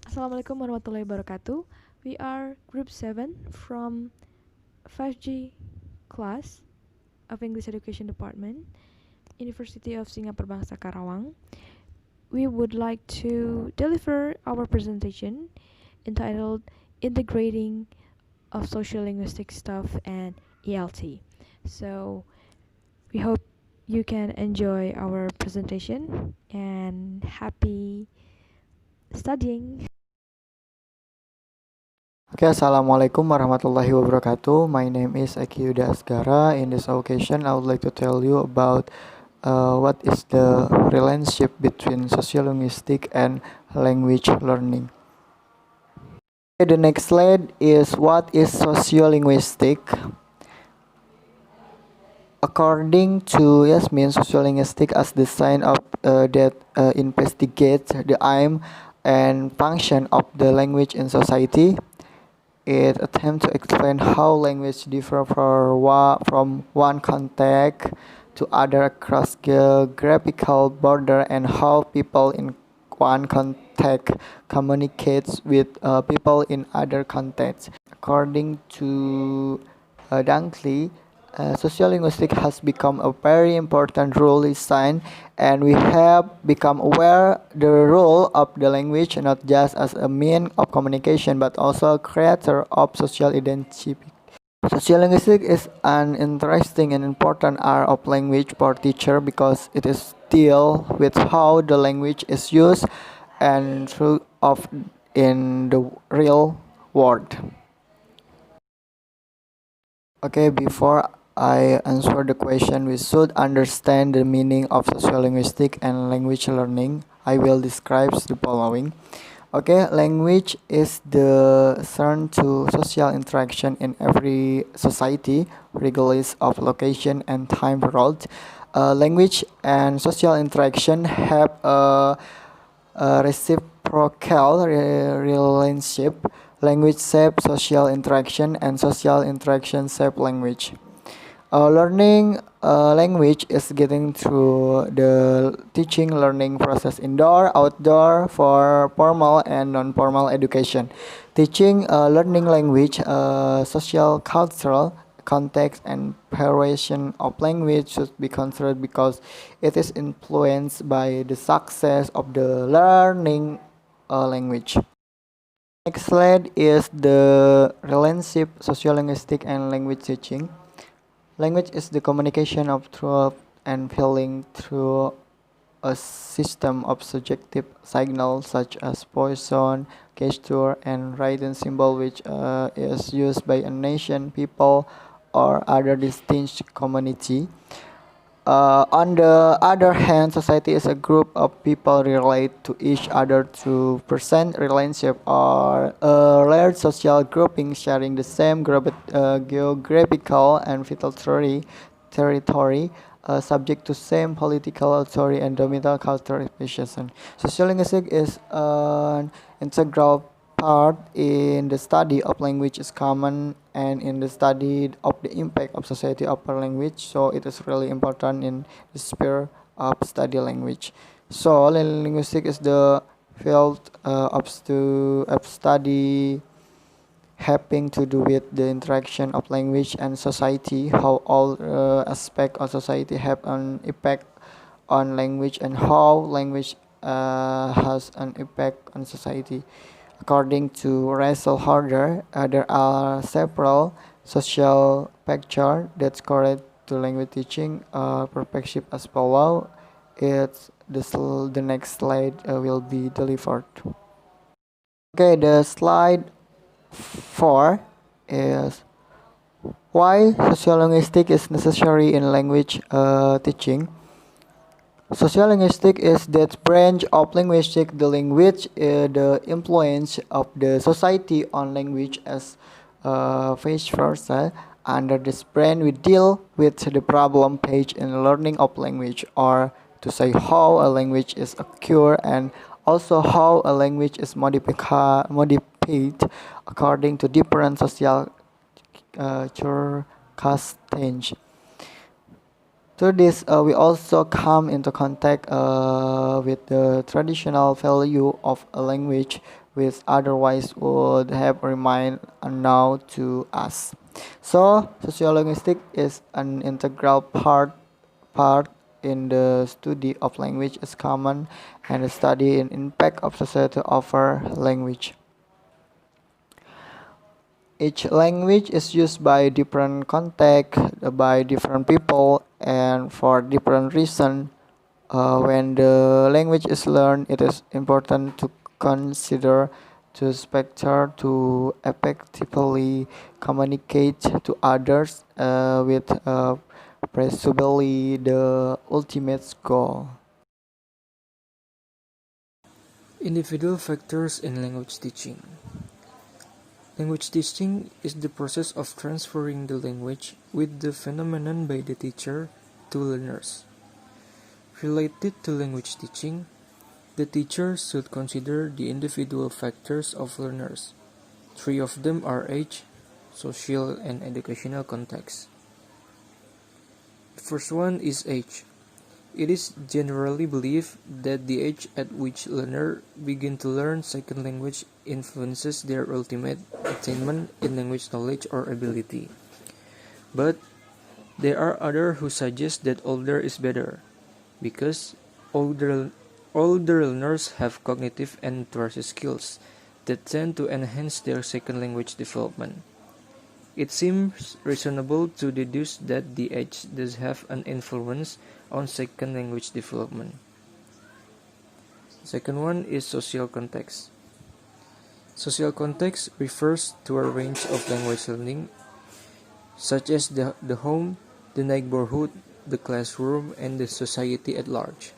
Assalamualaikum warahmatullahi wabarakatuh. We are group 7 from 5G class of English Education Department, University of Singapore Bangsa Karawang. We would like to deliver our presentation entitled Integrating of Sociolinguistic Stuff and ELT. So we hope you can enjoy our presentation and happy studying. Okay, Assalamualaikum warahmatullahi wabarakatuh. My name is Eqy Yudha Asgara. In this occasion, I would like to tell you about what is the relationship between sociolinguistic and language learning. Okay, the next slide is what is sociolinguistic. According to Yasmin, sociolinguistic as the science of that investigates the aim and function of the language in society. It attempts to explain how language differ from one context to other across geographical border and how people in one context communicates with people in other contexts. According to Dunkley, sociolinguistics has become a very important role in science, and we have become aware the role of the language not just as a means of communication but also a creator of social identity. Sociolinguistics is an interesting and important art of language for teacher because it is deal with how the language is used and through of in the real world. Okay, before I answer the question, we should understand the meaning of sociolinguistic and language learning. I will describe the following. Okay, language is the turn to social interaction in every society, regardless of location and time world. Language and social interaction have a reciprocal relationship. Language shapes social interaction, and social interaction shape language. Learning language is getting through the teaching learning process indoor, outdoor, for formal and non-formal education. Teaching learning language, social, cultural context and variation of language should be considered because it is influenced by the success of the learning language. Next slide is the relationship sociolinguistic and language teaching. Language is the communication of thought and feeling through a system of subjective signals such as voice, sound, gesture, and written symbol, which is used by a nation, people, or other distinct community. On the other hand, society is a group of people relate to each other through present relationship or a large social grouping sharing the same geographical and vital territory, subject to same political authority and dominant cultural expression. Sociolinguistics is an integral part in the study of language is common and in the study of the impact of society upon language, so it is really important in the sphere of study language. So linguistics is the field of study having to do with the interaction of language and society, how all aspects of society have an impact on language and how language has an impact on society. According to Russell Harder, there are several social factors that correlate to language teaching. Perspective as follow. It's the next slide will be delivered. Okay, the slide 4 is why sociolinguistics is necessary in language teaching. Sociolinguistics is that branch of linguistics dealing with the influence of the society on language as vice versa. Under this branch, we deal with the problem page in learning of language, or to say how a language is occurred and also how a language is modified according to different social circumstances. To this, we also come into contact with the traditional value of a language, which otherwise would have remained unknown to us. So, sociolinguistics is an integral part in the study of language is common and the study in impact of society over language. Each language is used by different context, by different people, and for different reasons. When the language is learned, it is important to consider to spectre to effectively communicate to others with presumably the ultimate goal. Individual factors in language teaching. Language teaching is the process of transferring the language with the phenomenon by the teacher to learners. Related to language teaching, the teacher should consider the individual factors of learners. Three of them are age, social, and educational context. The first one is age. It is generally believed that the age at which learners begin to learn second language influences their ultimate attainment in language knowledge or ability. But there are others who suggest that older is better, because older learners have cognitive and literacy skills that tend to enhance their second language development. It seems reasonable to deduce that the age does have an influence on second language development. Second one is social context. Social context refers to a range of language learning, such as the home, the neighborhood, the classroom, and the society at large.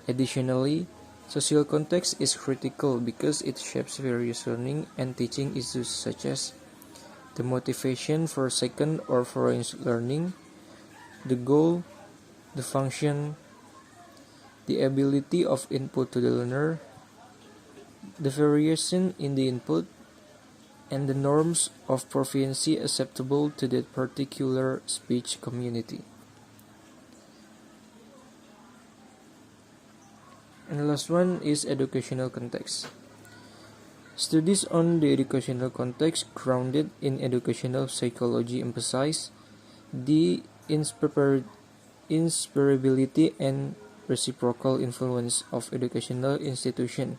Additionally, social context is critical because it shapes various learning and teaching issues such as the motivation for second or foreign learning, the goal, the function, the ability of input to the learner, the variation in the input, and the norms of proficiency acceptable to that particular speech community. And the last one is educational context. Studies on the educational context grounded in educational psychology emphasize the inspirability and reciprocal influence of educational institutions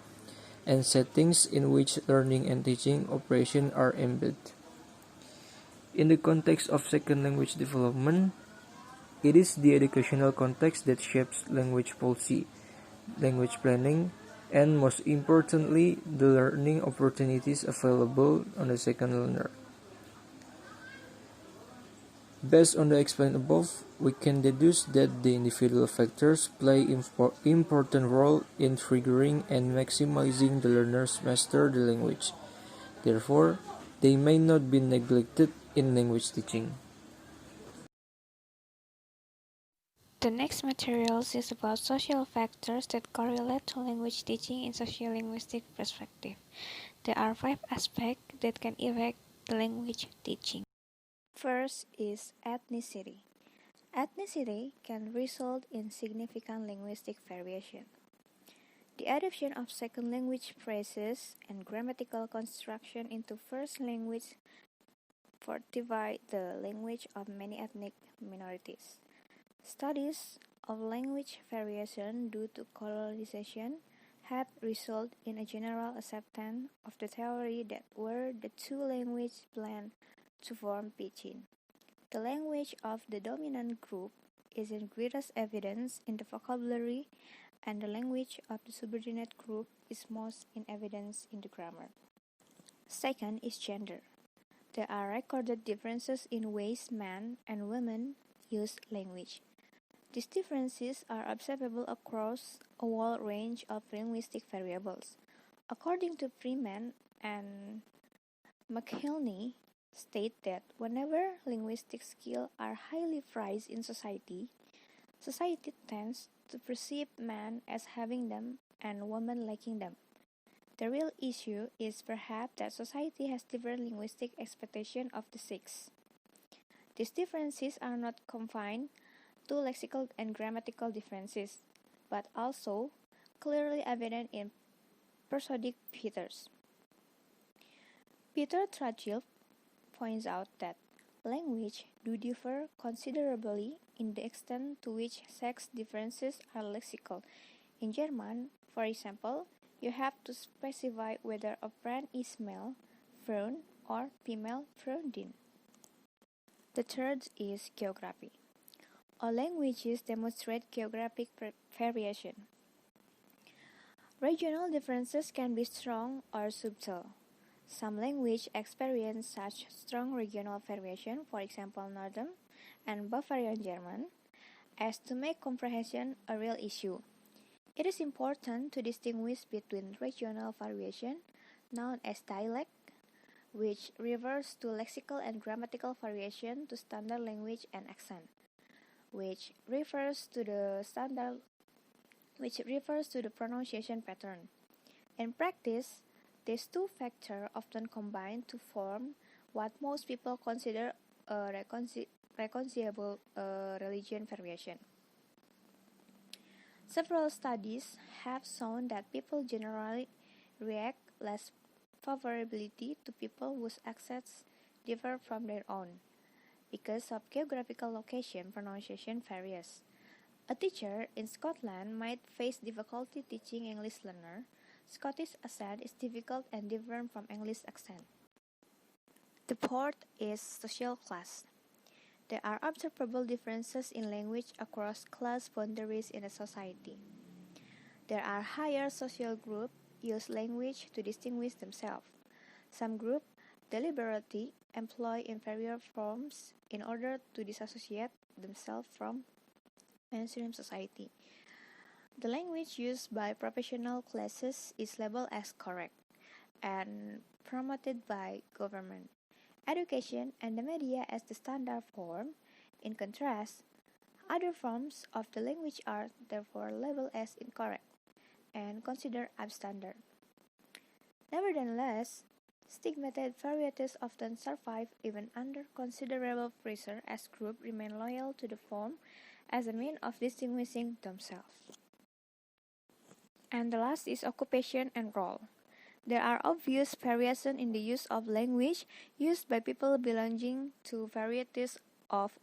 and settings in which learning and teaching operation are embedded. In the context of second language development, it is the educational context that shapes language policy, language planning, and most importantly, the learning opportunities available on the second learner. Based on the explained above, we can deduce that the individual factors play important role in triggering and maximizing the learner's master the language. Therefore, they may not be neglected in language teaching. The next materials is about social factors that correlate to language teaching in sociolinguistic perspective. There are 5 aspects that can affect the language teaching. First is ethnicity. Ethnicity can result in significant linguistic variation. The adoption of second language phrases and grammatical construction into first language fortify the language of many ethnic minorities. Studies of language variation due to colonization have resulted in a general acceptance of the theory that where the two languages blend to form pidgin, the language of the dominant group is in greatest evidence in the vocabulary, and the language of the subordinate group is most in evidence in the grammar. Second is gender. There are recorded differences in ways men and women use language. These differences are observable across a wide range of linguistic variables. According to Freeman and McIlhenny, state that whenever linguistic skills are highly prized in society, society tends to perceive men as having them and women lacking them. The real issue is perhaps that society has different linguistic expectations of the sex. These differences are not confined to lexical and grammatical differences, but also clearly evident in prosodic features. Peter Trachil points out that language do differ considerably in the extent to which sex differences are lexical. In German, for example, you have to specify whether a friend is male, Freund, or female, Freundin. The third is geography. All languages demonstrate geographic variation. Regional differences can be strong or subtle. Some languages experience such strong regional variation, for example Northern and Bavarian German, as to make comprehension a real issue. It is important to distinguish between regional variation, known as dialect, which refers to lexical and grammatical variation to standard language, and accent, which refers to the pronunciation pattern. In practice, these two factors often combine to form what most people consider a reconcilable religion variation. Several studies have shown that people generally react less favorably to people whose accents differ from their own. Because of geographical location, pronunciation varies. A teacher in Scotland might face difficulty teaching English learner. Scottish accent is difficult and different from English accent. The fourth is social class. There are observable differences in language across class boundaries in a society. There are higher social groups use language to distinguish themselves. Some groups deliberately employ inferior forms in order to disassociate themselves from mainstream society. The language used by professional classes is labeled as correct and promoted by government, education, and the media as the standard form. In contrast, other forms of the language are therefore labeled as incorrect and considered substandard. Nevertheless, stigmatized varieties often survive even under considerable pressure as groups remain loyal to the form as a means of distinguishing themselves. And the last is occupation and role. There are obvious variations in the use of language used by people belonging to varieties of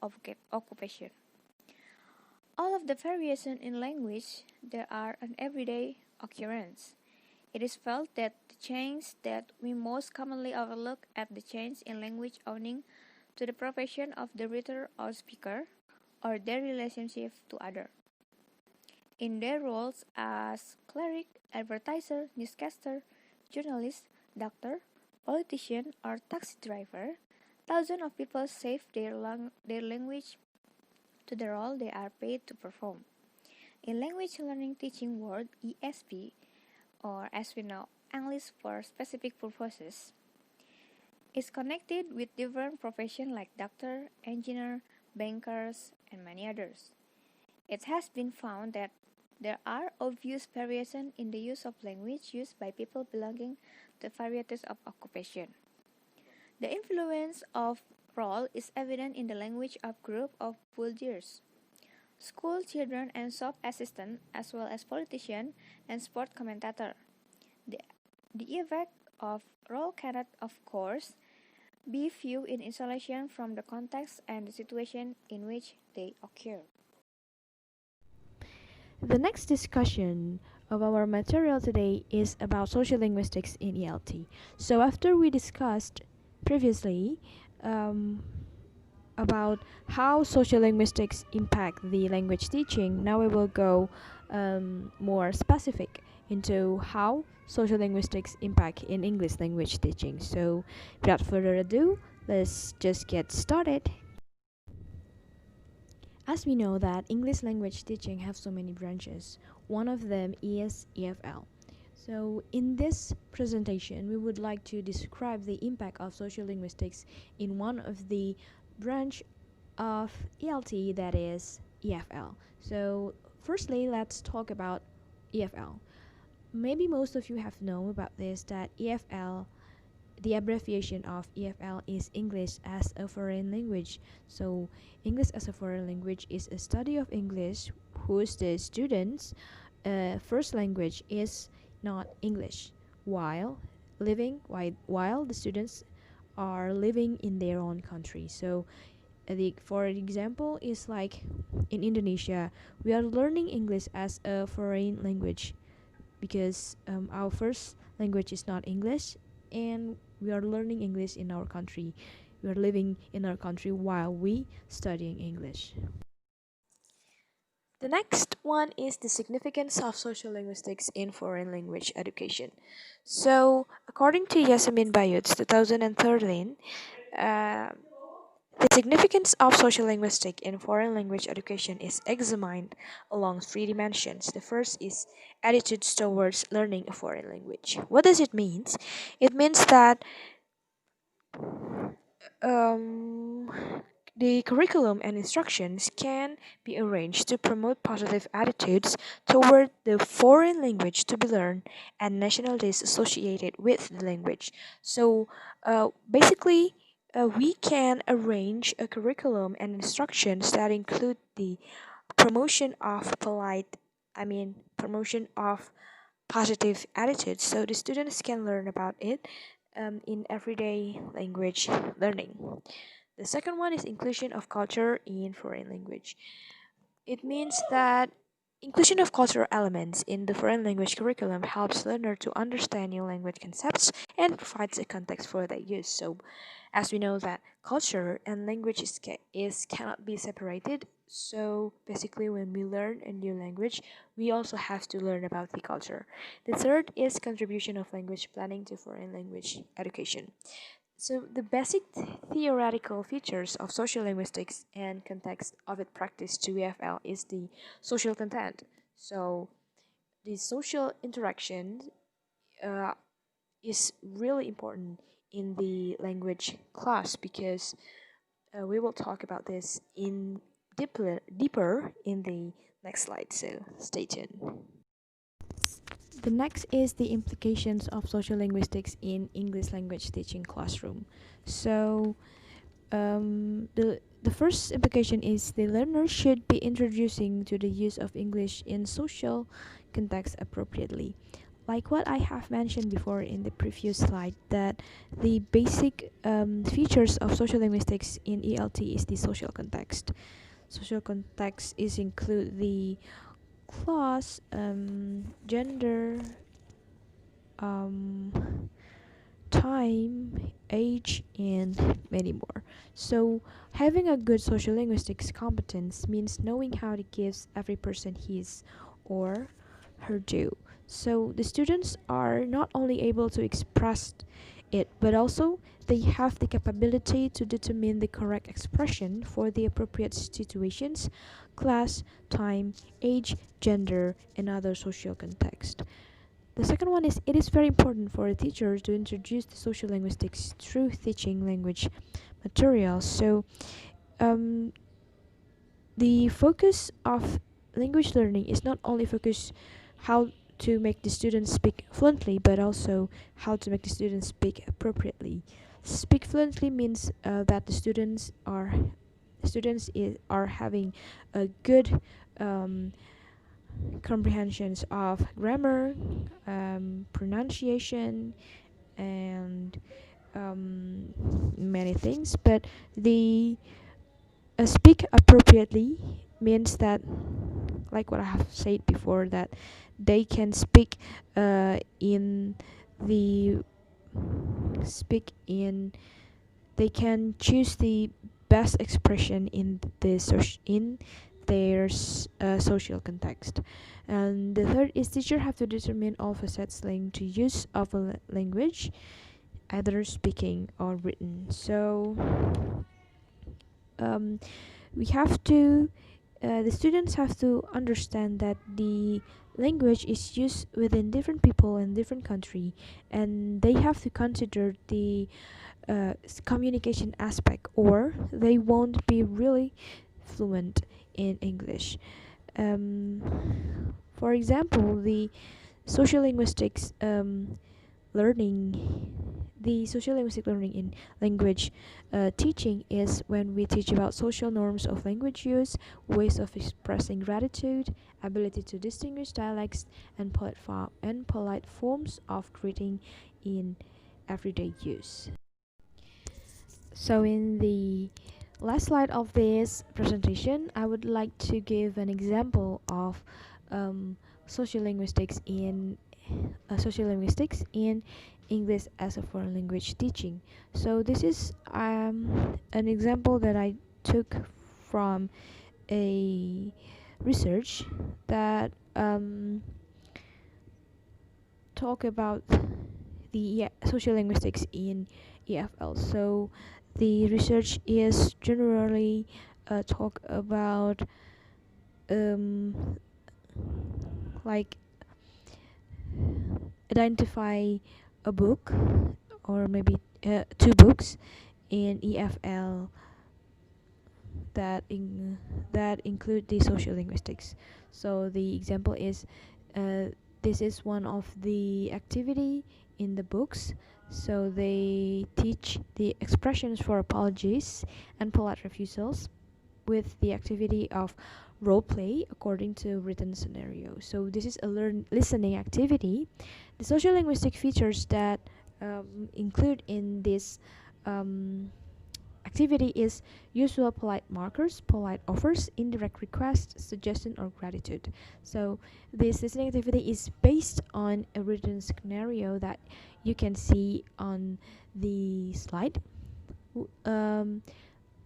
occupation. All of the variations in language there are an everyday occurrence. It is felt that the change that we most commonly overlook are the change in language owing to the profession of the reader or speaker, or their relationship to others. In their roles as cleric, advertiser, newscaster, journalist, doctor, politician, or taxi driver, thousands of people save their language to the role they are paid to perform. In language learning teaching world, ESP, or as we know, English for specific purposes, is connected with different professions like doctor, engineer, bankers, and many others. It has been found that there are obvious variations in the use of language used by people belonging to varieties of occupation. The influence of role is evident in the language of group of bulliers, school children and shop assistants, as well as politicians and sport commentators. The effect of role cannot, of course, be viewed in isolation from the context and the situation in which they occur. The next discussion of our material today is about sociolinguistics in ELT. So after we discussed previously about how sociolinguistics impact the language teaching, now we will go more specific into how sociolinguistics impact in English language teaching. So without further ado, let's just get started. As we know that English language teaching have so many branches, one of them is EFL. So in this presentation, we would like to describe the impact of sociolinguistics in one of the branch of ELT, that is EFL. So firstly, let's talk about EFL. Maybe most of you have known about this, that EFL the abbreviation of EFL is English as a foreign language. So English as a foreign language is a study of English whose the students' first language is not English, while while the students are living in their own country. So for example is like in Indonesia, we are learning English as a foreign language because our first language is not English, and we are learning English in our country. We are living in our country while we studying English. The next one is the significance of social linguistics in foreign language education. So, according to Yasemin Bayut's 2013, uh, the significance of social linguistics in foreign language education is examined along three dimensions. The first is attitudes towards learning a foreign language. What does it mean? It means that um, the curriculum and instructions can be arranged to promote positive attitudes toward the foreign language to be learned and nationalities associated with the language. So, basically, we can arrange a curriculum and instructions that include the promotion of promotion of positive attitudes so the students can learn about it in everyday language learning. The second one is inclusion of culture in foreign language. It means that inclusion of cultural elements in the foreign language curriculum helps learners to understand new language concepts and provides a context for their use. So, as we know that culture and language is cannot be separated. So basically, when we learn a new language, we also have to learn about the culture. The third is contribution of language planning to foreign language education. So the basic theoretical features of social linguistics and context of its practice to EFL is the social content. So the social interaction uh, is really important in the language class because we will talk about this in deeper in the next slide. So stay tuned. The next is the implications of social linguistics in English language teaching classroom. So the first implication is the learner should be introducing to the use of English in social context appropriately. Like what I have mentioned before in the previous slide, that the basic features of social linguistics in ELT is the social context. Social context is include the class, gender, um, time, age, and many more. So, having a good social linguistics competence means knowing how to give every person his or her due. So, the students are not only able to express it, but also they have the capability to determine the correct expression for the appropriate situations, class, time, age, gender, and other social context. The second one is it is very important for a teacher to introduce the social linguistics through teaching language materials. So, um, the focus of language learning is not only focus how to make the students speak fluently, but also how to make the students speak appropriately. Speak fluently means that the are having a good comprehensions of grammar, pronunciation, and many things. But the speak appropriately means that, like what I have said before, that they can in the speak in they can choose the best expression in in their social context. And the third is teacher have to determine all facets linked to use of a language, either speaking or written. So um, we have to the students have to understand that the language is used within different people in different country, and they have to consider the communication aspect, or they won't be really fluent in English. For example, the social linguistics learning the social linguistic learning in language teaching is when we teach about social norms of language use, ways of expressing gratitude, ability to distinguish dialects, and polite forms of greeting in everyday use. So in the last slide of this presentation, I would like to give an example of sociolinguistics in English as a foreign language teaching. So this is an example that I took from a research that talk about the sociolinguistics in EFL. So the research is generally talk about like identify a book or maybe two books in EFL that include the sociolinguistics. So the example is this is one of the activity in the books. So they teach the expressions for apologies and polite refusals with the activity of role play according to written scenario. So this is a listening activity. The sociolinguistic features that include in this activity is usual polite markers, polite offers, indirect requests, suggestion, or gratitude. So this listening activity is based on a written scenario that you can see on the slide.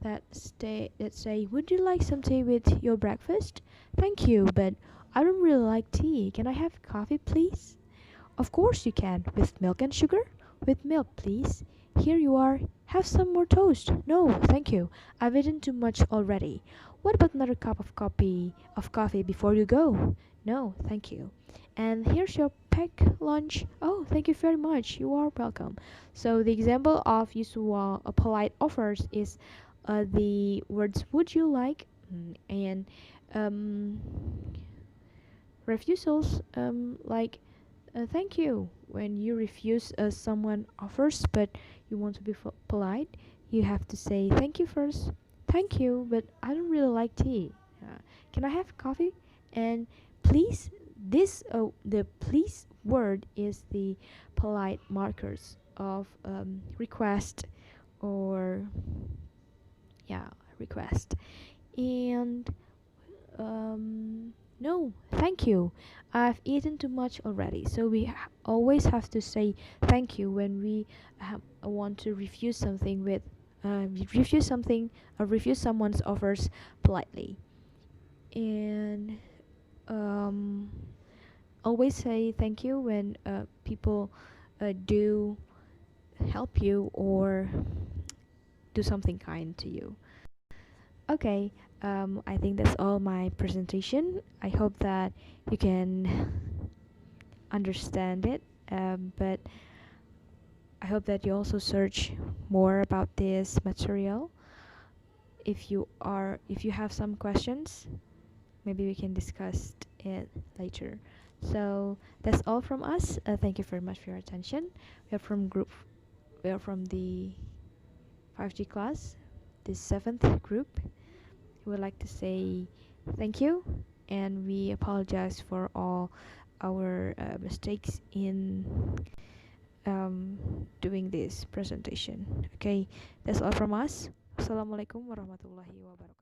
That say, would you like some tea with your breakfast? Thank you, but I don't really like tea. Can I have coffee, please? Of course you can. With milk and sugar? With milk, please. Here you are. Have some more toast. No, thank you. I've eaten too much already. What about another cup of coffee before you go? No, thank you. And here's your packed lunch. Oh, thank you very much. You are welcome. So the example of usual polite offers is the words would you like and um, refusals like thank you. When you refuse someone offers but you want to be polite, you have to say thank you first. Thank you, but I don't really like tea. Can I have coffee? And please, this the please word is the polite markers of request or yeah request. And no, thank you. I've eaten too much already. So we always have to say thank you when we want to refuse something with refuse something or refuse someone's offers politely. And um, always say thank you when people do help you or do something kind to you. Okay, I think that's all my presentation. I hope that you can understand it, but I hope that you also search more about this material. If you have some questions, maybe we can discuss it later. So that's all from us. Thank you very much for your attention. We are from the 5G class, the 7th group. We would like to say thank you and we apologize for all our mistakes in doing this presentation. Okay, that's all from us. Assalamualaikum warahmatullahi wabarakatuh.